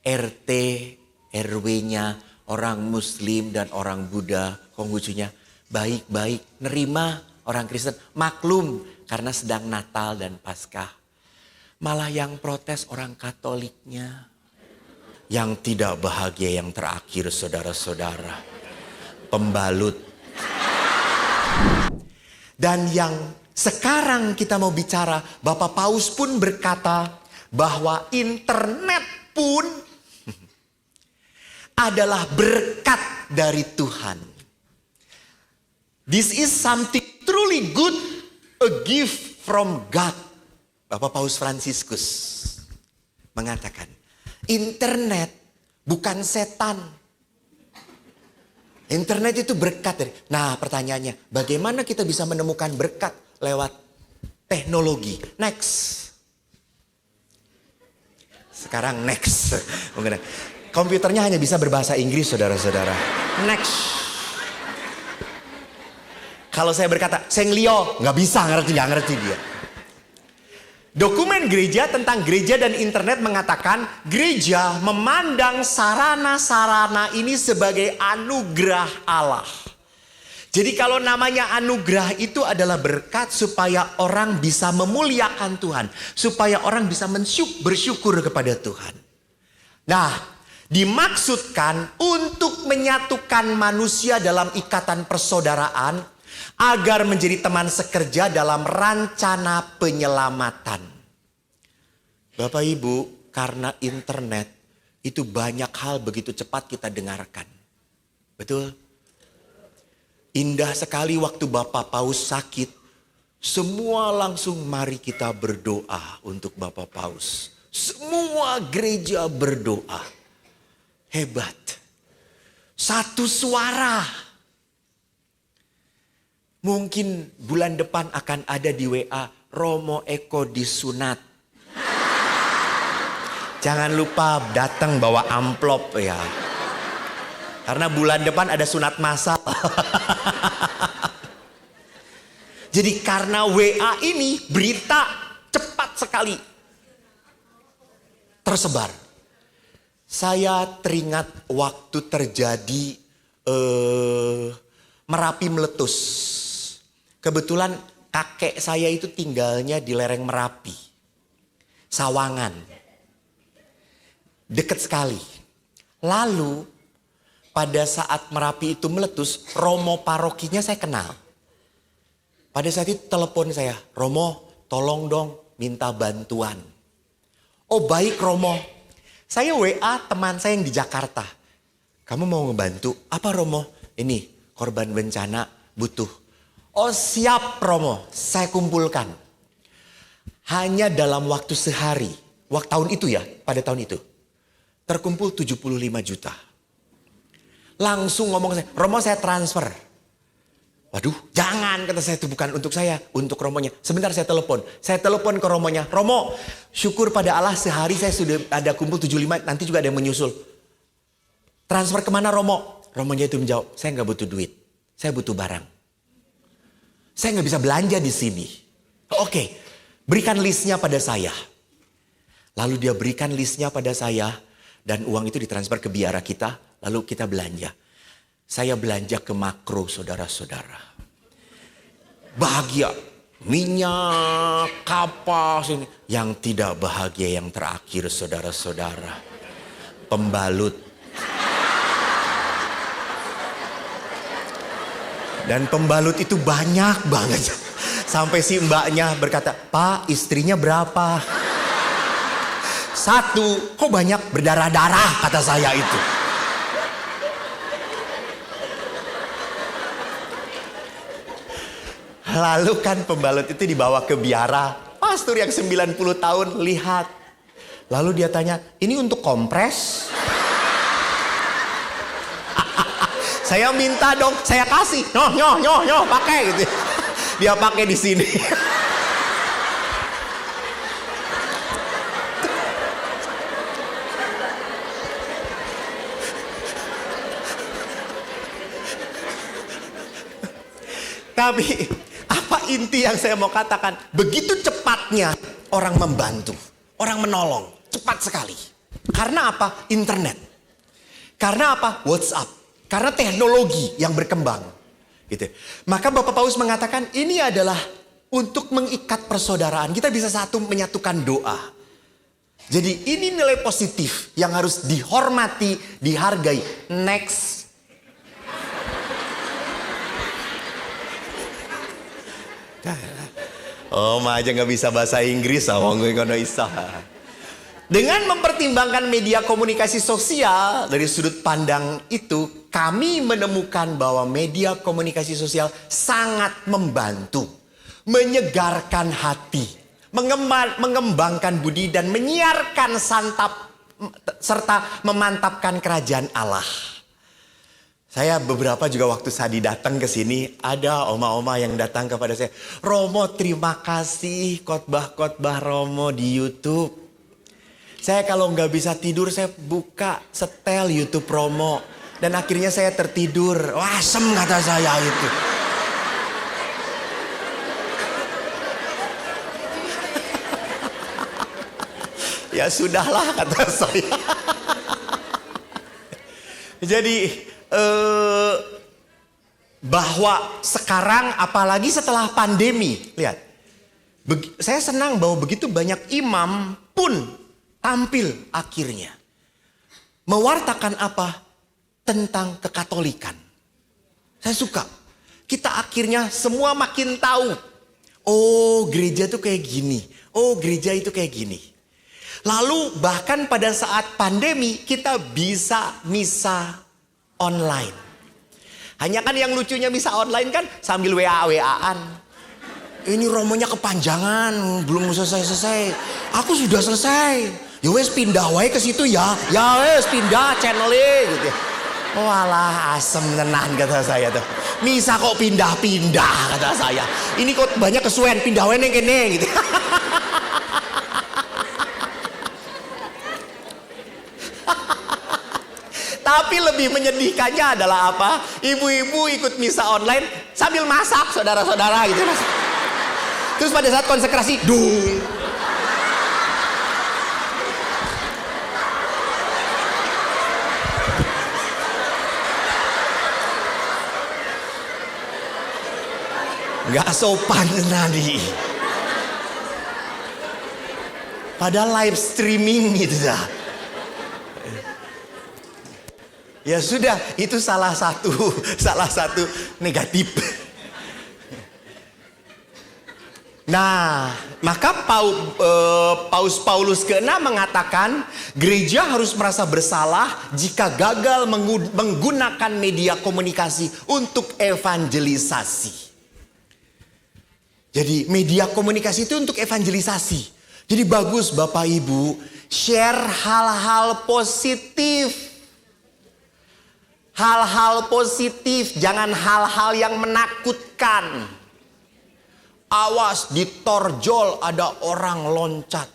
RT, RW-nya, orang Muslim dan orang Buddha, Konghucunya baik-baik, nerima orang Kristen, maklum karena sedang Natal dan Paskah. Malah yang protes orang Katoliknya. Yang tidak bahagia yang terakhir, saudara-saudara, pembalut. Dan yang sekarang kita mau bicara, Bapak Paus pun berkata bahwa internet pun adalah berkat dari Tuhan. This is something truly good, a gift from God. Bapak Paus Fransiskus mengatakan, internet bukan setan. Internet itu berkat. Nah, pertanyaannya, bagaimana kita bisa menemukan berkat lewat teknologi? Next. Sekarang next. Komputernya hanya bisa berbahasa Inggris, saudara-saudara. Next. Kalau saya berkata, Senglio, nggak bisa, nggak ngerti dia. Dokumen gereja tentang gereja dan internet mengatakan gereja memandang sarana-sarana ini sebagai anugerah Allah. Jadi kalau namanya anugerah itu adalah berkat supaya orang bisa memuliakan Tuhan. Supaya orang bisa bersyukur kepada Tuhan. Nah, dimaksudkan untuk menyatukan manusia dalam ikatan persaudaraan agar menjadi teman sekerja dalam rencana penyelamatan. Bapak Ibu, karena internet itu banyak hal begitu cepat kita dengarkan. Betul? Indah sekali waktu Bapak Paus sakit. Semua langsung mari kita berdoa untuk Bapak Paus. Semua gereja berdoa. Hebat. Satu suara. Mungkin bulan depan akan ada di WA, Romo Eko disunat. Jangan lupa datang bawa amplop ya. Karena bulan depan ada sunat massal. Jadi karena WA ini berita cepat sekali tersebar. Saya teringat waktu terjadi Merapi meletus. Kebetulan kakek saya itu tinggalnya di lereng Merapi. Sawangan. Dekat sekali. Lalu pada saat Merapi itu meletus, Romo parokinya saya kenal. Pada saat itu telepon saya, Romo tolong dong minta bantuan. Oh baik Romo. Saya WA teman saya yang di Jakarta. Kamu mau ngebantu? Apa Romo? Ini korban bencana butuh. Oh siap Romo, saya kumpulkan. Hanya dalam waktu sehari, waktu tahun itu ya, pada tahun itu. Terkumpul 75 juta. Langsung ngomong saya, Romo saya transfer. Waduh, jangan kata saya, itu bukan untuk saya, untuk Romonya. Sebentar saya telepon. Saya telepon ke Romonya. Romo, syukur pada Allah sehari saya sudah ada kumpul 75, nanti juga ada yang menyusul. Transfer kemana Romo? Romonya itu menjawab, saya nggak butuh duit, saya butuh barang. Saya nggak bisa belanja di sini. Oke, berikan listnya pada saya. Lalu dia berikan listnya pada saya. Dan uang itu ditransfer ke biara kita. Lalu kita belanja. Saya belanja ke Makro, saudara-saudara. Bahagia. Minyak, kapas. Yang tidak bahagia yang terakhir, saudara-saudara. Pembalut. Dan pembalut itu banyak banget. Sampai si mbaknya berkata, Pak istrinya berapa? 1, kok banyak berdarah-darah kata saya itu. Lalu kan pembalut itu dibawa ke biara. Pastor yang 90 tahun lihat. Lalu dia tanya, ini untuk kompres? Saya minta dong, saya kasih. Nyoh, pakai gitu. Dia pakai di sini. Tapi apa inti yang saya mau katakan? Begitu cepatnya orang membantu, orang menolong, cepat sekali. Karena apa? Internet. Karena apa? WhatsApp. Karena teknologi yang berkembang. Gitu. Maka Bapak Paulus mengatakan ini adalah untuk mengikat persaudaraan. Kita bisa satu menyatukan doa. Jadi ini nilai positif yang harus dihormati, dihargai. Next. Aja gak bisa bahasa Inggris. Dengan mempertimbangkan media komunikasi sosial dari sudut pandang itu, kami menemukan bahwa media komunikasi sosial sangat membantu, menyegarkan hati, mengembangkan budi dan menyiarkan serta memantapkan kerajaan Allah. Saya beberapa juga waktu Sadi datang ke sini, ada oma-oma yang datang kepada saya, Romo terima kasih khotbah-khotbah Romo di YouTube. Saya kalau nggak bisa tidur, saya buka setel YouTube Romo. Dan akhirnya saya tertidur. Wah, asem kata saya itu. Ya sudahlah kata saya. Jadi bahwa sekarang apalagi setelah pandemi. Lihat. Saya senang bahwa begitu banyak imam pun tampil akhirnya. Mewartakan apa? Tentang kekatolikan. Saya suka. Kita akhirnya semua makin tahu. Oh, gereja itu kayak gini. Oh, gereja itu kayak gini. Lalu bahkan pada saat pandemi kita bisa misa online. Hanya kan yang lucunya misa online kan sambil WA-WA-an. Ini romonya kepanjangan, belum selesai-selesai. Aku sudah selesai. Ya wes pindah wae ke situ ya. Ya wes pindah channelnya gitu. Oh alah asem tenan kata saya tuh. Misa kok pindah-pindah kata saya. Ini kok banyak kesuwen pindah wae ning kene gitu. Tapi lebih menyedihkannya adalah apa? Ibu-ibu ikut misa online sambil masak saudara-saudara gitu. Terus pada saat konsekrasi, dung. Gak sopan tadi. Padahal live streaming gitu dah. Ya sudah, itu salah satu negatif. Nah, maka Paulus ke-6 mengatakan gereja harus merasa bersalah jika gagal menggunakan media komunikasi untuk evangelisasi. Jadi media komunikasi itu untuk evangelisasi. Jadi bagus Bapak Ibu share hal-hal positif. Hal-hal positif, jangan hal-hal yang menakutkan. Awas ditorjol ada orang loncat.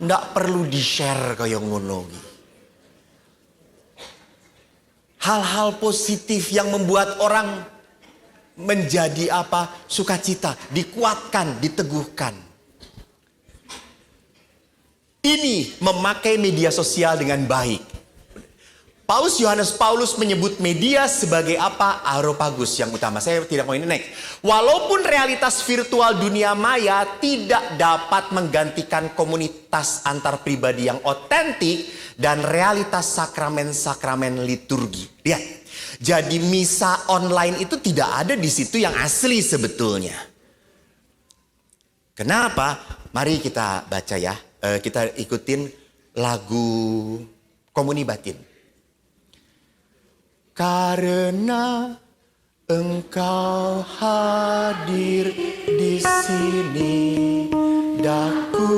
Nggak perlu di-share kayak ngono. Hal-hal positif yang membuat orang menjadi apa? Sukacita, dikuatkan, diteguhkan. Ini memakai media sosial dengan baik. Yohanes Paulus menyebut media sebagai apa? Areopagus yang utama. Saya tidak mau ini next. Walaupun realitas virtual dunia maya tidak dapat menggantikan komunitas antar pribadi yang otentik dan realitas sakramen-sakramen liturgi. Lihat. Jadi misa online itu tidak ada di situ yang asli sebetulnya. Kenapa? Mari kita baca ya. Kita ikutin lagu Komuni Batin. Karena Engkau hadir di sini, daku.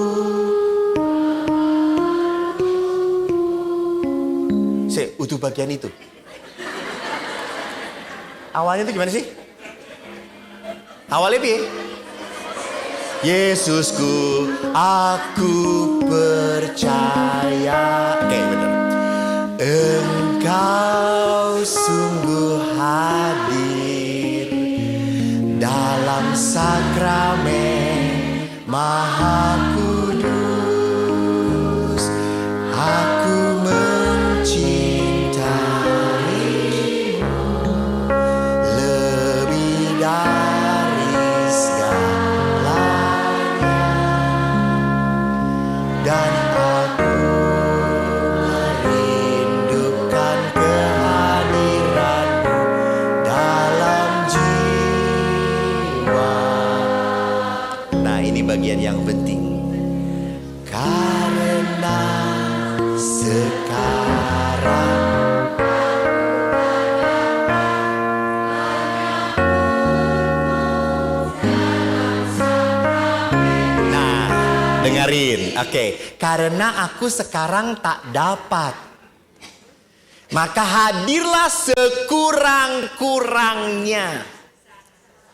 Utuh bagian itu. Awalnya itu gimana sih? Awalnya piye? Yesusku, aku percaya. Oke, benar. Engkau sungguh hadir dalam sakramen Maha Kudus. yang penting. Karena sekarang dengerin, oke. Karena aku sekarang tak dapat, maka hadirlah sekurang-kurangnya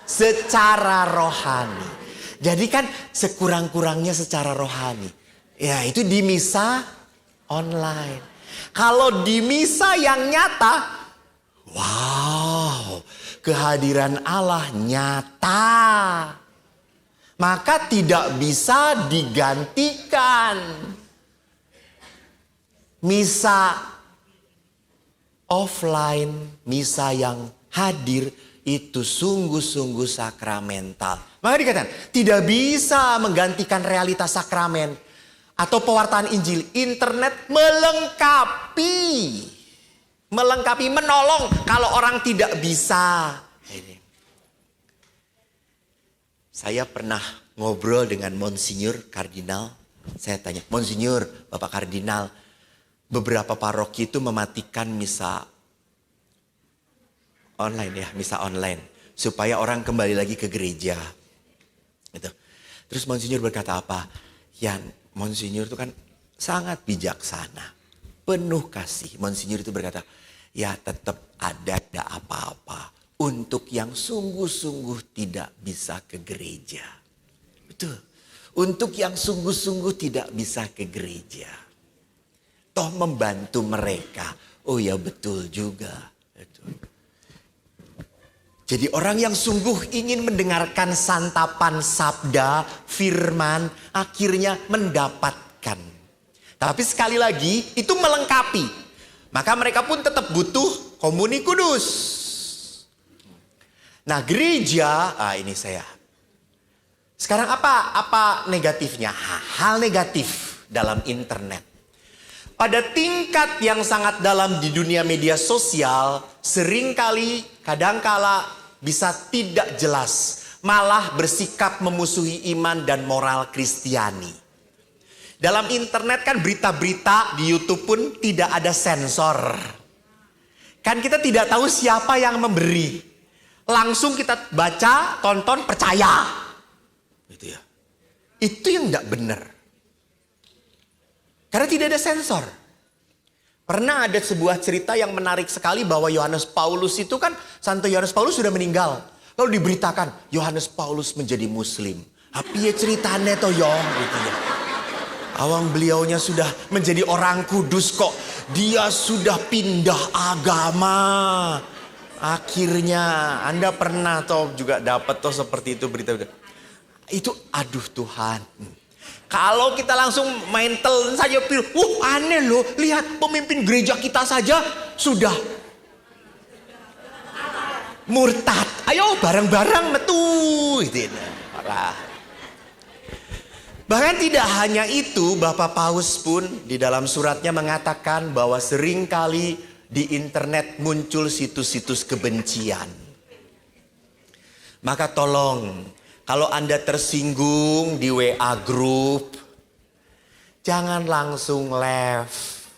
secara rohani. Jadi kan sekurang-kurangnya secara rohani. Ya itu di misa online. Kalau di misa yang nyata, wow, kehadiran Allah nyata. Maka tidak bisa digantikan. Misa offline, misa yang hadir itu sungguh-sungguh sakramental. Maka dikatakan tidak bisa menggantikan realitas sakramen atau pewartaan Injil. Internet melengkapi, menolong kalau orang tidak bisa. Saya pernah ngobrol dengan Monsinyur Kardinal. Saya tanya, Monsinyur, Bapak Kardinal, beberapa paroki itu mematikan misa online ya, misa online. Supaya orang kembali lagi ke gereja. Gitu. Terus Monsinyur berkata apa? Ya, Monsinyur itu kan sangat bijaksana. Penuh kasih. Monsinyur itu berkata, ya tetap ada apa-apa. Untuk yang sungguh-sungguh tidak bisa ke gereja. Betul. Untuk yang sungguh-sungguh tidak bisa ke gereja. Toh membantu mereka. Oh ya betul juga. Betul. Jadi orang yang sungguh ingin mendengarkan santapan sabda, firman, akhirnya mendapatkan. Tapi sekali lagi itu melengkapi. Maka mereka pun tetap butuh komuni kudus. Nah gereja, ini saya. Sekarang apa negatifnya? Hal negatif dalam internet. Pada tingkat yang sangat dalam di dunia media sosial, seringkali, kadangkala bisa tidak jelas. Malah bersikap memusuhi iman dan moral Kristiani. Dalam internet kan berita-berita di YouTube pun tidak ada sensor. Kan kita tidak tahu siapa yang memberi. Langsung kita baca, tonton, percaya. Gitu ya. Itu yang tidak benar. Karena tidak ada sensor. Pernah ada sebuah cerita yang menarik sekali bahwa Yohanes Paulus itu kan, Santo Yohanes Paulus sudah meninggal. Lalu diberitakan, Yohanes Paulus menjadi muslim. Apa ya ceritanya toh yo? Gitu ya. Awang beliaunya sudah menjadi orang kudus kok. Dia sudah pindah agama. Akhirnya Anda pernah toh juga dapat toh seperti itu berita-berita. Itu aduh Tuhan. Kalau kita langsung main tel saja pilih. Aneh loh. Lihat pemimpin gereja kita saja sudah murtad. Ayo bareng-bareng metu. Gitu. Parah. Bahkan tidak hanya itu, Bapak Paus pun di dalam suratnya mengatakan bahwa seringkali di internet muncul situs-situs kebencian. Maka tolong, kalau Anda tersinggung di WA group, jangan langsung left.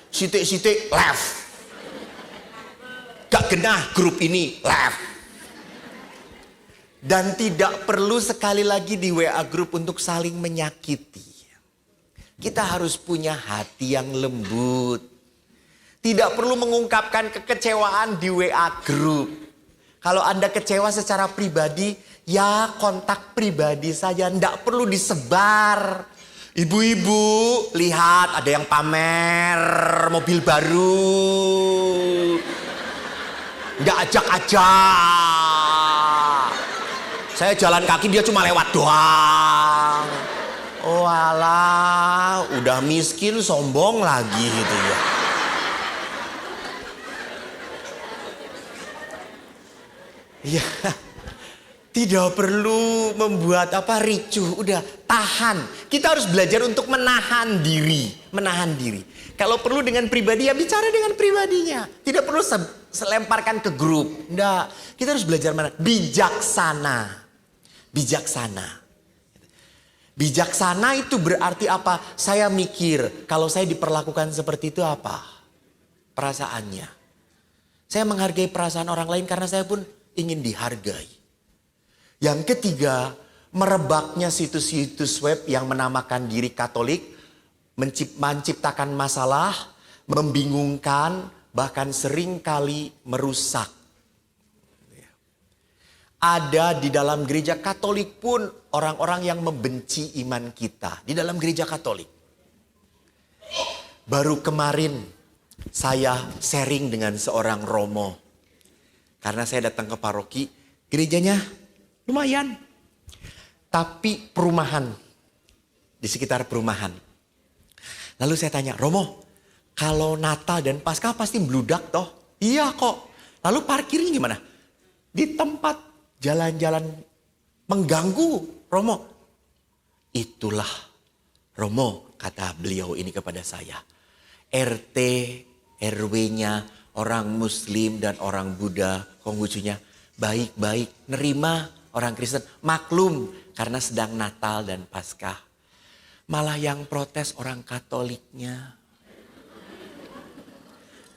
Sitik-sitik left. Gak genah grup ini left. Dan tidak perlu sekali lagi di WA group untuk saling menyakiti. Kita harus punya hati yang lembut. Tidak perlu mengungkapkan kekecewaan di WA group. Kalau Anda kecewa secara pribadi, ya kontak pribadi saja. Tidak perlu disebar. Ibu-ibu, lihat ada yang pamer mobil baru. Nggak ajak-ajak. Saya jalan kaki, dia cuma lewat doang. Oh alah, udah miskin sombong lagi gitu ya. Ya, tidak perlu membuat ricuh, udah tahan. Kita harus belajar untuk menahan diri. Kalau perlu dengan pribadi ya bicara dengan pribadinya. Tidak perlu selemparkan ke grup. Enggak, kita harus belajar bijaksana. bijaksana. Bijaksana itu berarti apa? Saya mikir kalau saya diperlakukan seperti itu apa perasaannya. Saya menghargai perasaan orang lain karena saya pun ingin dihargai. Yang ketiga, merebaknya situs-situs web yang menamakan diri Katolik, menciptakan masalah, membingungkan, bahkan seringkali merusak. Ada di dalam gereja Katolik pun orang-orang yang membenci iman kita. Di dalam gereja Katolik. Baru kemarin saya sharing dengan seorang romo. Karena saya datang ke paroki, gerejanya lumayan. Tapi perumahan. Di sekitar perumahan. Lalu saya tanya, Romo, kalau Natal dan Paskah pasti bludak toh? Iya kok. Lalu parkirnya gimana? Di tempat jalan-jalan mengganggu, Romo. Itulah Romo, kata beliau ini kepada saya. RT, RW-nya orang Muslim dan orang Buddha, Konghucunya baik-baik, nerima orang Kristen, maklum karena sedang Natal dan Paskah. Malah yang protes orang Katoliknya.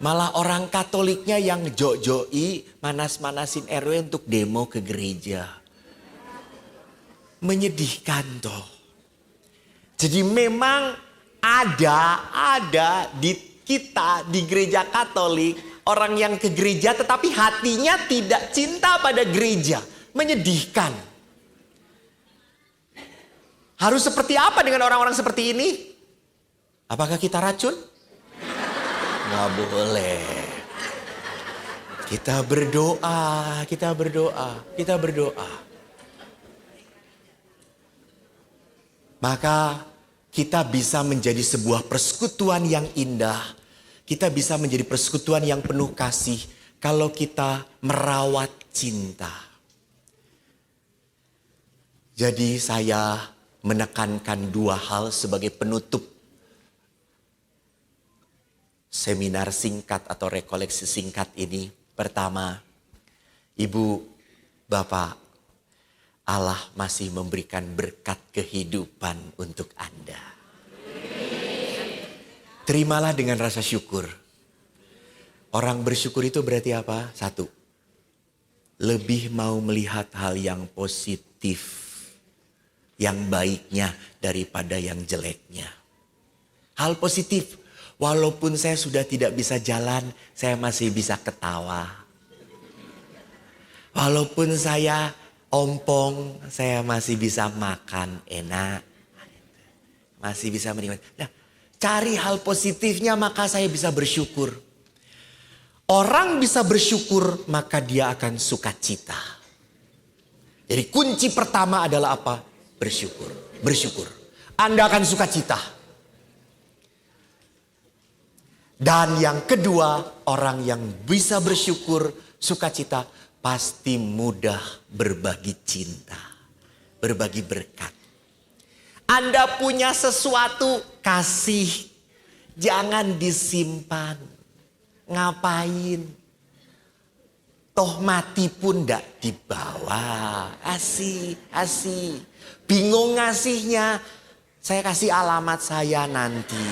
Malah orang Katoliknya yang jok-joki manas-manasin RW untuk demo ke gereja. Menyedihkan toh. Jadi memang ada di kita di gereja Katolik orang yang ke gereja tetapi hatinya tidak cinta pada gereja. Menyedihkan. Harus seperti apa dengan orang-orang seperti ini? Apakah kita racun? Nggak boleh. Kita berdoa. Maka kita bisa menjadi sebuah persekutuan yang indah. Kita bisa menjadi persekutuan yang penuh kasih. Kalau kita merawat cinta. Jadi saya menekankan dua hal sebagai penutup seminar singkat atau rekoleksi singkat ini. Pertama, Ibu, Bapak, Allah masih memberikan berkat kehidupan untuk Anda. Terimalah dengan rasa syukur. Orang bersyukur itu berarti apa? Satu, lebih mau melihat hal yang positif, yang baiknya daripada yang jeleknya. Hal positif, walaupun saya sudah tidak bisa jalan, saya masih bisa ketawa. Walaupun saya ompong, saya masih bisa makan enak. Masih bisa menikmati. Nah, cari hal positifnya maka saya bisa bersyukur. Orang bisa bersyukur maka dia akan sukacita. Jadi kunci pertama adalah apa? Bersyukur. Anda akan sukacita. Dan yang kedua, orang yang bisa bersyukur, sukacita, pasti mudah berbagi cinta, berbagi berkat. Anda punya sesuatu, kasih. Jangan disimpan. Ngapain? Toh mati pun tidak dibawa. Asih. Bingung ngasihnya. Saya kasih alamat saya nanti.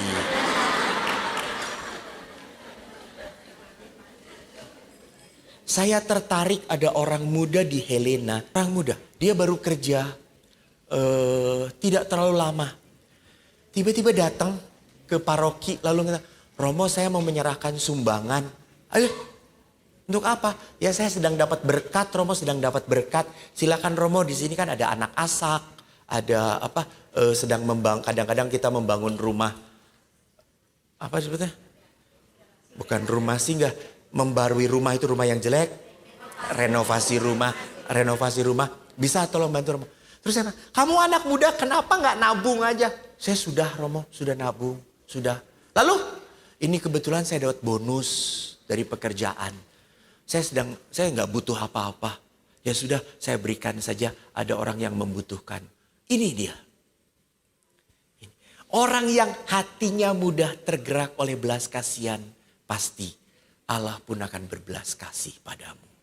Saya tertarik ada orang muda di Helena. Orang muda, dia baru kerja. Tidak terlalu lama. Tiba-tiba datang ke paroki. Lalu ngata, Romo saya mau menyerahkan sumbangan. Ayo, untuk apa? Ya saya sedang dapat berkat. Romo sedang dapat berkat. Silakan Romo, di sini kan ada anak asak. Ada apa? Sedang membangun. Kadang-kadang kita membangun rumah. Apa sebetulnya? Bukan rumah singgah. Membarui rumah itu rumah yang jelek. Renovasi rumah. Bisa tolong bantu Romo. Terus saya bilang, kamu anak muda kenapa nggak nabung aja? Saya sudah Romo, sudah nabung. Sudah. Lalu ini kebetulan saya dapat bonus dari pekerjaan. Saya nggak butuh apa-apa. Ya sudah saya berikan saja, ada orang yang membutuhkan. Ini dia. Orang yang hatinya mudah tergerak oleh belas kasihan, pasti Allah pun akan berbelas kasih padamu.